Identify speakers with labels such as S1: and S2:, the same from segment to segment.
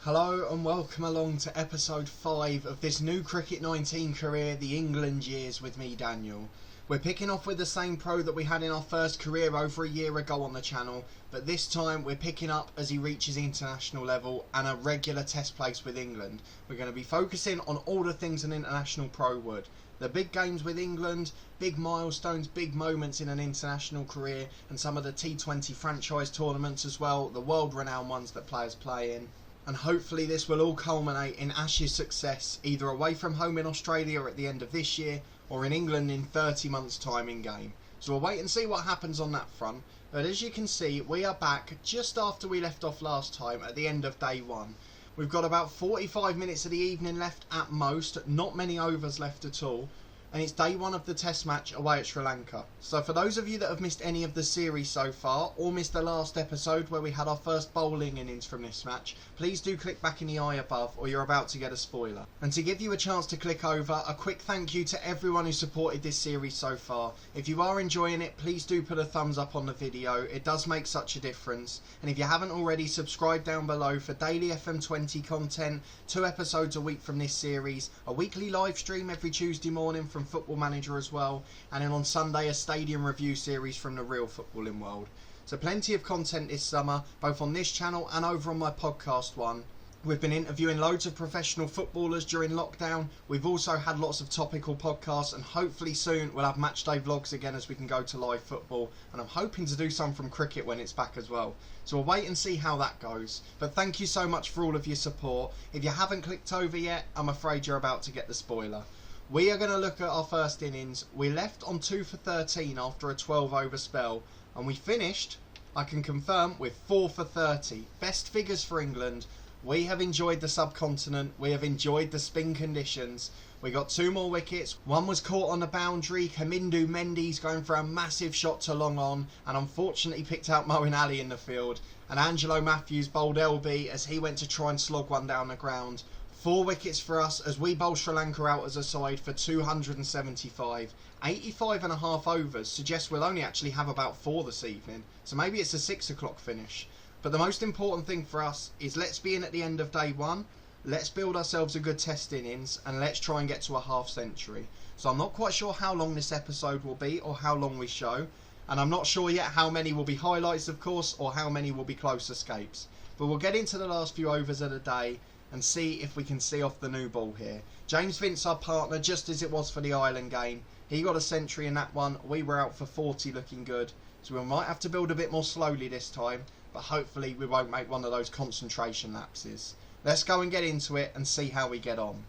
S1: Hello and welcome along to episode 5 of this new Cricket 19 career, the England years, with me, Daniel. We're picking off with the same pro that we had in our first career over a year ago on the channel, but this time we're picking up as he reaches international level and a regular test place with England. We're going to be focusing on all the things an international pro would. The big games with England, big milestones, big moments in an international career, and some of the T20 franchise tournaments as well, the world-renowned ones that players play in. And hopefully this will all culminate in Ash's success, either away from home in Australia at the end of this year, or in England in 30 months' time in game. So we'll wait and see what happens on that front. But as you can see, we are back just after we left off last time at the end of day 1. We've got about 45 minutes of the evening left at most, not many overs left at all. And it's day 1 of the test match away at Sri Lanka. So for those of you that have missed any of the series so far, or missed the last episode where we had our first bowling innings from this match, please do click back in the eye above or you're about to get a spoiler. And to give you a chance to click over, a quick thank you to everyone who supported this series so far. If you are enjoying it, please do put a thumbs up on the video, it does make such a difference. And if you haven't already, subscribe down below for daily FM20 content, 2 episodes a week from this series, a weekly live stream every Tuesday morning from Football Manager as well, and then on Sunday a stadium review series from the real footballing world. So plenty of content this summer, both on this channel and over on my podcast one. We've been interviewing loads of professional footballers during lockdown. We've also had lots of topical podcasts, and hopefully soon we'll have matchday vlogs again as we can go to live football, and I'm hoping to do some from cricket when it's back as well. So we'll wait and see how that goes. But thank you so much for all of your support. If you haven't clicked over yet, I'm afraid you're about to get the spoiler. We are going to look at our first innings. We left on 2 for 13 after a 12 over spell, and we finished, I can confirm, with 4 for 30. Best figures for England. We have enjoyed the subcontinent, we have enjoyed the spin conditions. We got 2 more wickets, one was caught on the boundary, Kamindu Mendy's going for a massive shot to long on, and unfortunately picked out Moeen Ali in the field, and Angelo Matthews bowled LB as he went to try and slog one down the ground. 4 wickets for us as we bowl Sri Lanka out as a side for 275. 85.5 overs suggests we'll only actually have about 4 this evening, so maybe it's a 6 o'clock finish. But the most important thing for us is let's be in at the end of day 1, let's build ourselves a good test innings, and let's try and get to a half century. So I'm not quite sure how long this episode will be or how long we show, and I'm not sure yet how many will be highlights of course or how many will be close escapes. But we'll get into the last few overs of the day and see if we can see off the new ball here. James Vince, our partner, just as it was for the Ireland game. He got a century in that one. We were out for 40 looking good. So we might have to build a bit more slowly this time, but hopefully we won't make one of those concentration lapses. Let's go and get into it and see how we get on.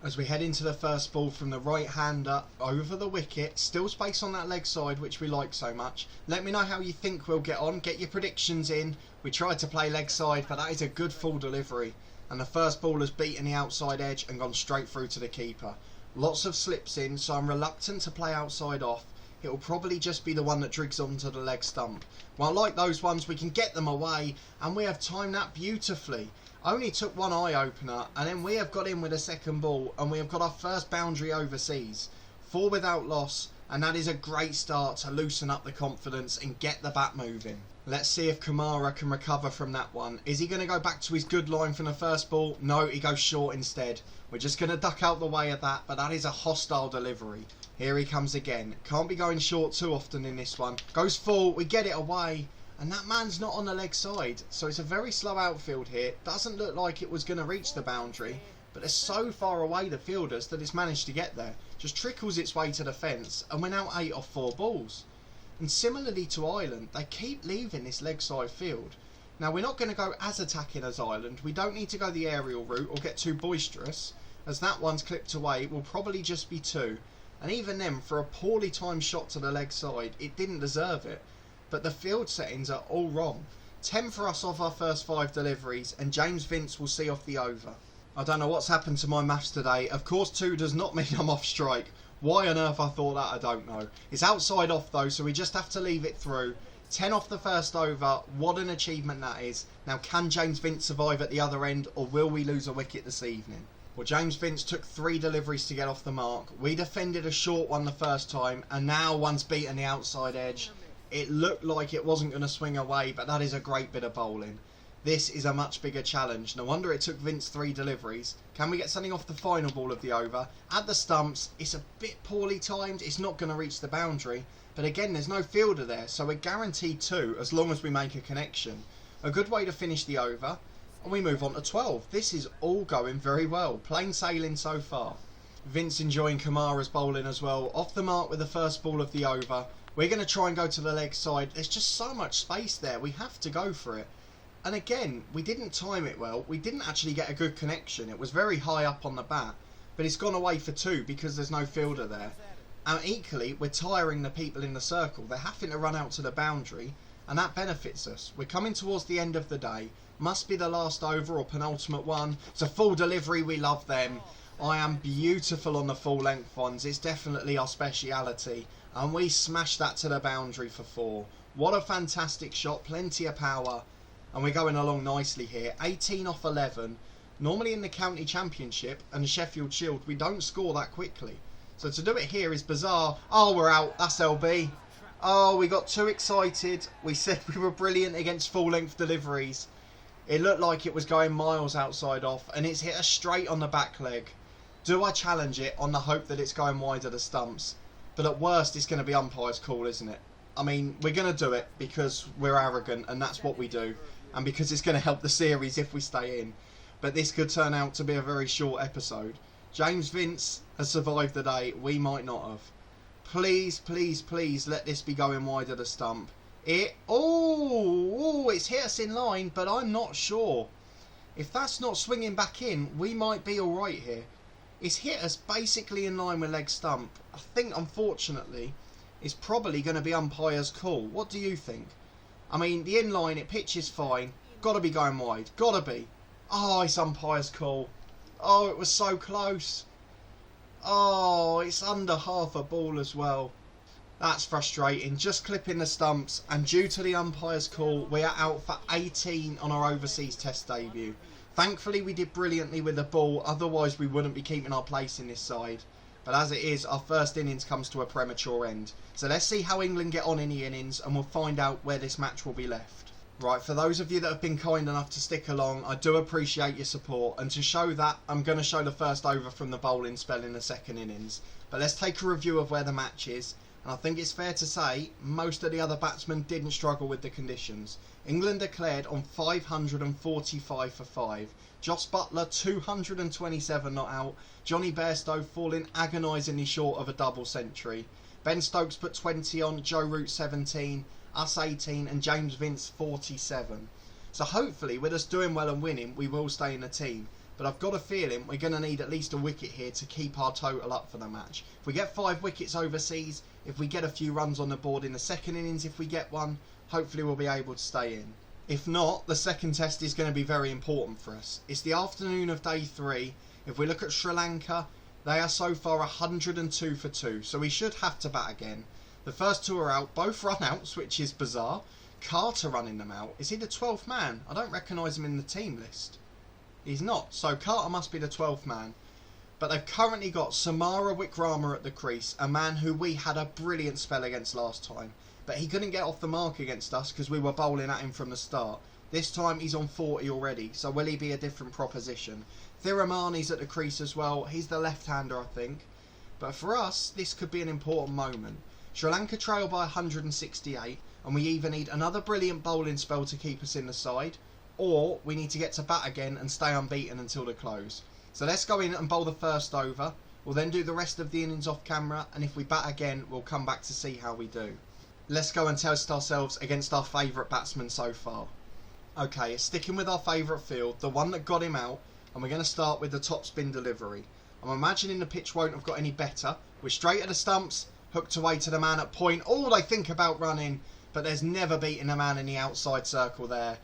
S1: As we head into the first ball from the right hander over the wicket, still space on that leg side which we like so much. Let me know how you think we'll get on, get your predictions in. We tried to play leg side, but that is a good full delivery. And the first ball has beaten the outside edge and gone straight through to the keeper. Lots of slips in, so I'm reluctant to play outside off. It will probably just be the one that drigs onto the leg stump. Well, like those ones, we can get them away, and we have timed that beautifully. Only took one eye opener, and then we have got in with a second ball, and we have got our first boundary overseas. 4 without loss, and that is a great start to loosen up the confidence and get the bat moving. Let's see if Kamara can recover from that one. Is he going to go back to his good line from the first ball? No, he goes short instead. We're just going to duck out the way of that, but that is a hostile delivery. Here he comes again. Can't be going short too often in this one. Goes full, we get it away. And that man's not on the leg side, so it's a very slow outfield here. Doesn't look like it was going to reach the boundary, but they're so far away, the fielders, that it's managed to get there. Just trickles its way to the fence, and we're now 8 off 4 balls. And similarly to Ireland, they keep leaving this leg side field. Now we're not going to go as attacking as Ireland. We don't need to go the aerial route or get too boisterous, as that one's clipped away. It will probably just be 2. And even then, for a poorly timed shot to the leg side, it didn't deserve it. But the field settings are all wrong. 10 for us off our first 5 deliveries, and James Vince will see off the over. I don't know what's happened to my maths today. Of course 2 does not mean I'm off strike. Why on earth I thought that, I don't know. It's outside off though, so we just have to leave it through. 10 off the first over, what an achievement that is. Now can James Vince survive at the other end, or will we lose a wicket this evening? Well, James Vince took 3 deliveries to get off the mark. We defended a short one the first time, and now one's beaten the outside edge. It looked like it wasn't going to swing away, but that is a great bit of bowling. This is a much bigger challenge. No wonder it took Vince 3 deliveries. Can we get something off the final ball of the over? At the stumps, it's a bit poorly timed. It's not going to reach the boundary. But again, there's no fielder there, so we're guaranteed 2 as long as we make a connection. A good way to finish the over. And we move on to 12. This is all going very well. Plain sailing so far. Vince enjoying Kamara's bowling as well. Off the mark with the first ball of the over. We're going to try and go to the leg side. There's just so much space there. We have to go for it. And again, we didn't time it well. We didn't actually get a good connection. It was very high up on the bat. But it's gone away for 2 because there's no fielder there. And equally, we're tiring the people in the circle. They're having to run out to the boundary. And that benefits us. We're coming towards the end of the day. Must be the last over or penultimate one. It's a full delivery. We love them. I am beautiful on the full length ones. It's definitely our speciality. And we smashed that to the boundary for 4. What a fantastic shot. Plenty of power. And we're going along nicely here. 18 off 11. Normally in the county championship and the Sheffield Shield, we don't score that quickly. So to do it here is bizarre. Oh, we're out. That's LB. Oh, we got too excited. We said we were brilliant against full length deliveries. It looked like it was going miles outside off. And it's hit us straight on the back leg. Do I challenge it on the hope that it's going wide of the stumps? But at worst, it's going to be umpire's call, isn't it? I mean, we're going to do it because we're arrogant and that's what we do. And because it's going to help the series if we stay in. But this could turn out to be a very short episode. James Vince has survived the day. We might not have. Please, please, please let this be going wide of the stump. It's hit us in line, but I'm not sure. If that's not swinging back in, we might be alright here. It's hit us basically in line with leg stump. I think, unfortunately, it's probably going to be umpire's call. What do you think? I mean, the in-line, it pitches fine. Got to be going wide. Got to be. Oh, it's umpire's call. Oh, it was so close. Oh, it's under half a ball as well. That's frustrating. Just clipping the stumps. And due to the umpire's call, we are out for 18 on our overseas test debut. Thankfully, we did brilliantly with the ball. Otherwise, we wouldn't be keeping our place in this side. But as it is, our first innings comes to a premature end. So let's see how England get on in the innings and we'll find out where this match will be left. Right, for those of you that have been kind enough to stick along, I do appreciate your support. And to show that, I'm going to show the first over from the bowling spell in the second innings. But let's take a review of where the match is. And I think it's fair to say, most of the other batsmen didn't struggle with the conditions. England declared on 545 for 5. Joss Buttler 227 not out. Johnny Bairstow falling agonisingly short of a double century. Ben Stokes put 20 on, Joe Root 17, us 18 and James Vince 47. So hopefully with us doing well and winning we will stay in the team. But I've got a feeling we're going to need at least a wicket here to keep our total up for the match. If we get 5 wickets overseas, if we get a few runs on the board in the second innings, if we get one, hopefully we'll be able to stay in. If not, the second test is going to be very important for us. It's the afternoon of day 3. If we look at Sri Lanka, they are so far 102 for 2, so we should have to bat again. The first 2 are out, both run outs, which is bizarre. Carter running them out. Is he the 12th man? I don't recognise him in the team list. He's not, so Carter must be the 12th man. But they've currently got Samara Wickrama at the crease, a man who we had a brilliant spell against last time. But he couldn't get off the mark against us because we were bowling at him from the start. This time he's on 40 already, so will he be a different proposition? Thiramani's at the crease as well. He's the left-hander, I think. But for us, this could be an important moment. Sri Lanka trail by 168, and we either need another brilliant bowling spell to keep us in the side, or we need to get to bat again and stay unbeaten until the close. So let's go in and bowl the first over. We'll then do the rest of the innings off camera, and if we bat again, we'll come back to see how we do. Let's go and test ourselves against our favourite batsman so far. Okay, sticking with our favourite field, the one that got him out, and we're going to start with the top spin delivery. I'm imagining the pitch won't have got any better. We're straight at the stumps, hooked away to the man at point. All they think about running, but there's never beating a man in the outside circle there.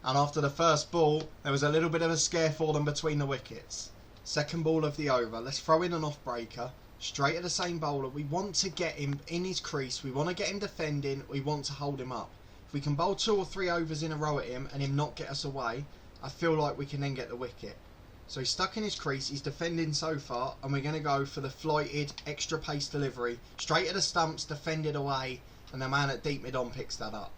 S1: And after the first ball, there was a little bit of a scare for them between the wickets. Second ball of the over. Let's throw in an off-breaker. Straight at the same bowler. We want to get him in his crease. We want to get him defending. We want to hold him up. If we can bowl 2 or 3 overs in a row at him and him not get us away, I feel like we can then get the wicket. So he's stuck in his crease. He's defending so far. And we're going to go for the flighted extra pace delivery. Straight at the stumps, defended away. And the man at deep mid-on picks that up.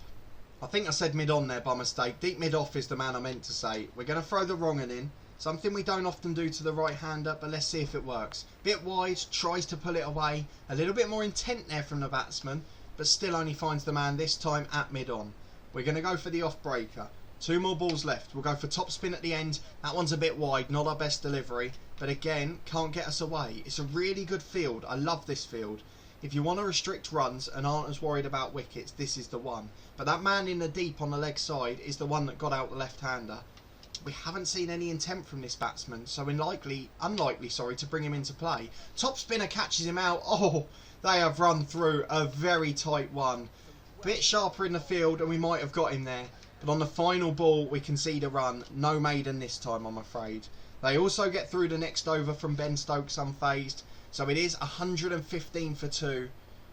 S1: I think I said mid-on there by mistake. Deep mid-off is the man I meant to say. We're going to throw the wrong one in. Something we don't often do to the right-hander, but let's see if it works. Bit wide, tries to pull it away. A little bit more intent there from the batsman, but still only finds the man this time at mid-on. We're going to go for the off-breaker. 2 more balls left. We'll go for top spin at the end. That one's a bit wide, not our best delivery, but again, can't get us away. It's a really good field. I love this field. If you want to restrict runs and aren't as worried about wickets, this is the one. But that man in the deep on the leg side is the one that got out the left-hander. We haven't seen any intent from this batsman, so unlikely to bring him into play. Top spinner catches him out. Oh, they have run through a very tight one. Bit sharper in the field and we might have got him there. But on the final ball, we concede a run. No maiden this time, I'm afraid. They also get through the next over from Ben Stokes unfazed. So it is 115 for 2.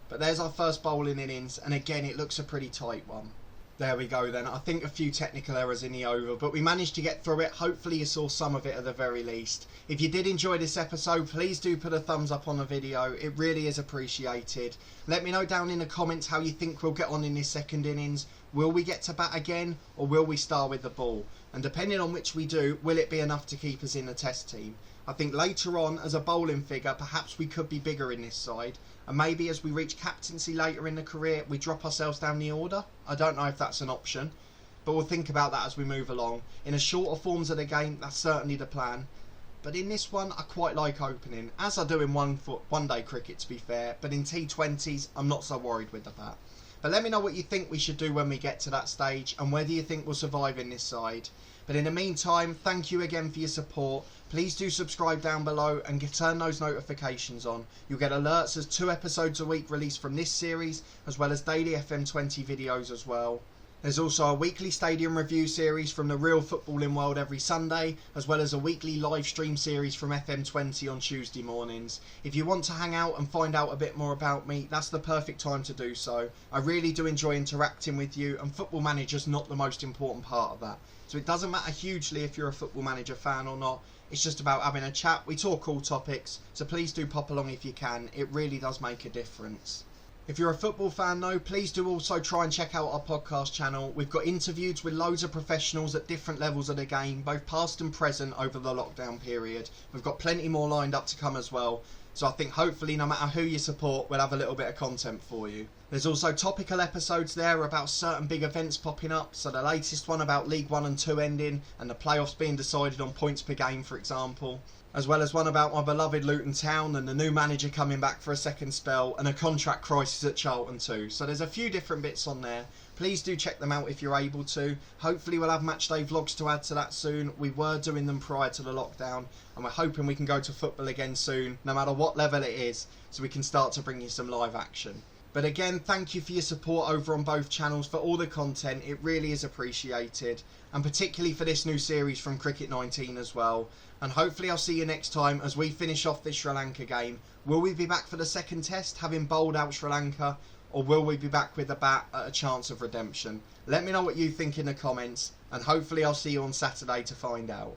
S1: But there's our first bowling innings. And again, it looks a pretty tight one. There we go then. I think a few technical errors in the over, but we managed to get through it. Hopefully you saw some of it at the very least. If you did enjoy this episode, please do put a thumbs up on the video. It really is appreciated. Let me know down in the comments how you think we'll get on in this second innings. Will we get to bat again, or will we start with the ball? And depending on which we do, will it be enough to keep us in the test team? I think later on, as a bowling figure, perhaps we could be bigger in this side. And maybe as we reach captaincy later in the career, we drop ourselves down the order. I don't know if that's an option, but we'll think about that as we move along. In the shorter forms of the game, that's certainly the plan. But in this one, I quite like opening, as I do in one-day cricket to be fair. But in T20s, I'm not so worried with the bat. But let me know what you think we should do when we get to that stage, and whether you think we'll survive in this side. But in the meantime, thank you again for your support. Please do subscribe down below and turn those notifications on. You'll get alerts as 2 episodes a week released from this series, as well as daily FM20 videos as well. There's also a weekly stadium review series from the real footballing world every Sunday, as well as a weekly live stream series from FM20 on Tuesday mornings. If you want to hang out and find out a bit more about me, that's the perfect time to do so. I really do enjoy interacting with you, and Football Manager's not the most important part of that. So it doesn't matter hugely if you're a Football Manager fan or not. It's just about having a chat. We talk all topics, so please do pop along if you can. It really does make a difference. If you're a football fan though, please do also try and check out our podcast channel. We've got interviews with loads of professionals at different levels of the game, both past and present over the lockdown period. We've got plenty more lined up to come as well. So I think hopefully no matter who you support, we'll have a little bit of content for you. There's also topical episodes there about certain big events popping up. So the latest one about League 1 and 2 ending and the playoffs being decided on points per game, for example. As well as one about my beloved Luton Town and the new manager coming back for a second spell, and a contract crisis at Charlton too. So there's a few different bits on there. Please do check them out if you're able to. Hopefully we'll have matchday vlogs to add to that soon. We were doing them prior to the lockdown, and we're hoping we can go to football again soon, no matter what level it is, so we can start to bring you some live action. But again, thank you for your support over on both channels for all the content. It really is appreciated, and particularly for this new series from Cricket 19 as well. And hopefully I'll see you next time as we finish off this Sri Lanka game. Will we be back for the second test, having bowled out Sri Lanka, or will we be back with the bat at a chance of redemption? Let me know what you think in the comments, and hopefully I'll see you on Saturday to find out.